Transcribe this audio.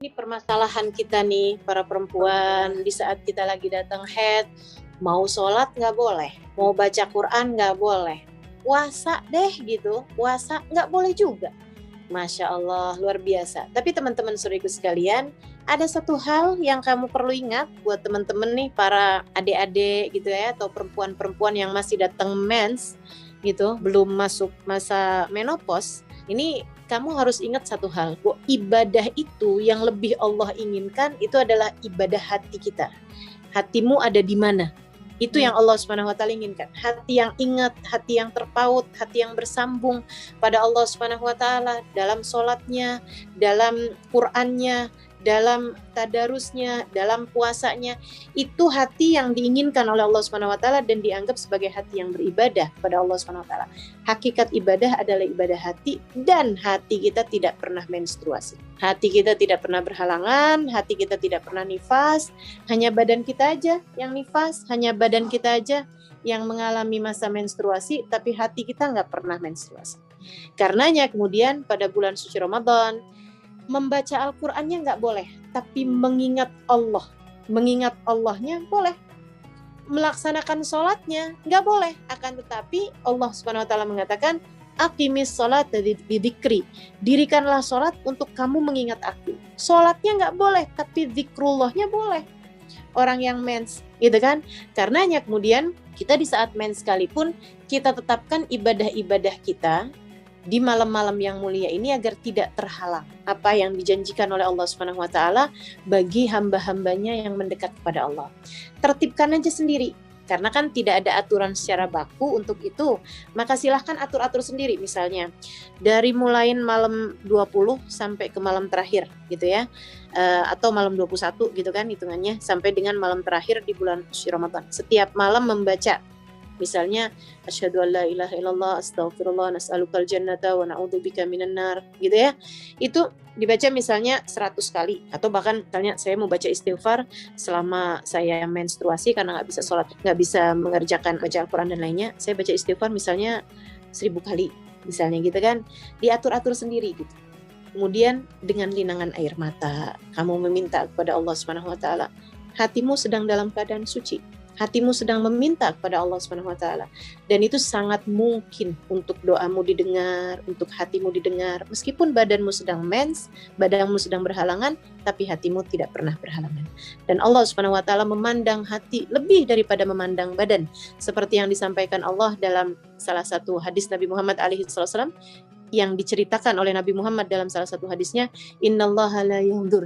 Ini permasalahan kita nih, para perempuan, di saat kita lagi datang haid, mau sholat nggak boleh, mau baca Quran nggak boleh, puasa deh gitu, puasa nggak boleh juga. Masya Allah, luar biasa. Tapi teman-teman suriku sekalian, ada satu hal yang kamu perlu ingat buat teman-teman nih, para adik-adik gitu ya, atau perempuan-perempuan yang masih datang mens gitu, belum masuk masa menopause. Ini kamu harus ingat satu hal, bahwa ibadah itu yang lebih Allah inginkan itu adalah ibadah hati kita. Hatimu ada di mana? Itu yang Allah Subhanahu wa taala inginkan. Hati yang ingat, hati yang terpaut, hati yang bersambung pada Allah Subhanahu wa taala dalam sholatnya, dalam Qur'annya, dalam tadarusnya, dalam puasanya. Itu hati yang diinginkan oleh Allah Subhanahu wa taala dan dianggap sebagai hati yang beribadah pada Allah Subhanahu wa taala. Hakikat ibadah adalah ibadah hati, dan hati kita tidak pernah menstruasi. Hati kita tidak pernah berhalangan, hati kita tidak pernah nifas, hanya badan kita aja yang nifas, hanya badan kita aja yang mengalami masa menstruasi, tapi hati kita nggak pernah menstruasi. Karenanya kemudian pada bulan suci Ramadan, membaca Al-Qur'annya nggak boleh, tapi mengingat Allah. Mengingat Allahnya boleh. Melaksanakan sholatnya nggak boleh, akan tetapi Allah Subhanahu wa taala mengatakan, aqimis sholat dzikri, dirikanlah sholat untuk kamu mengingat aku. Sholatnya nggak boleh, tapi zikrullahnya boleh. Orang yang mens, gitu kan? Karenanya kemudian kita di saat mens sekalipun, kita tetapkan ibadah-ibadah kita di malam-malam yang mulia ini agar tidak terhalang apa yang dijanjikan oleh Allah Subhanahu wa taala bagi hamba-hambanya yang mendekat kepada Allah. Tertibkan aja sendiri. Karena kan tidak ada aturan secara baku untuk itu, maka silahkan atur-atur sendiri. Misalnya dari mulai malam 20 sampai ke malam terakhir gitu ya, atau malam 21 gitu kan hitungannya, sampai dengan malam terakhir di bulan suci Ramadan. Setiap malam membaca, misalnya asyhadu an la ilaha illallah astaghfirullah nas'alukal jannata wa na'udzubika minan nar gitu ya. Itu dibaca misalnya 100 kali, atau bahkan misalnya saya mau baca istighfar selama saya menstruasi karena nggak bisa sholat, nggak bisa mengerjakan baca Al-Quran dan lainnya, saya baca istighfar misalnya 1000 kali misalnya gitu kan. Diatur-atur sendiri gitu. Kemudian dengan linangan air mata kamu meminta kepada Allah Subhanahu wa taala, hatimu sedang dalam keadaan suci, hatimu sedang meminta kepada Allah Subhanahu wa taala, dan itu sangat mungkin untuk doamu didengar, untuk hatimu didengar, meskipun badanmu sedang mens, badanmu sedang berhalangan, tapi hatimu tidak pernah berhalangan. Dan Allah Subhanahu wa taala memandang hati lebih daripada memandang badan, seperti yang disampaikan Allah dalam salah satu hadis Nabi Muhammad alaihi wasallam, yang diceritakan oleh Nabi Muhammad dalam salah satu hadisnya, innallaha la yanzur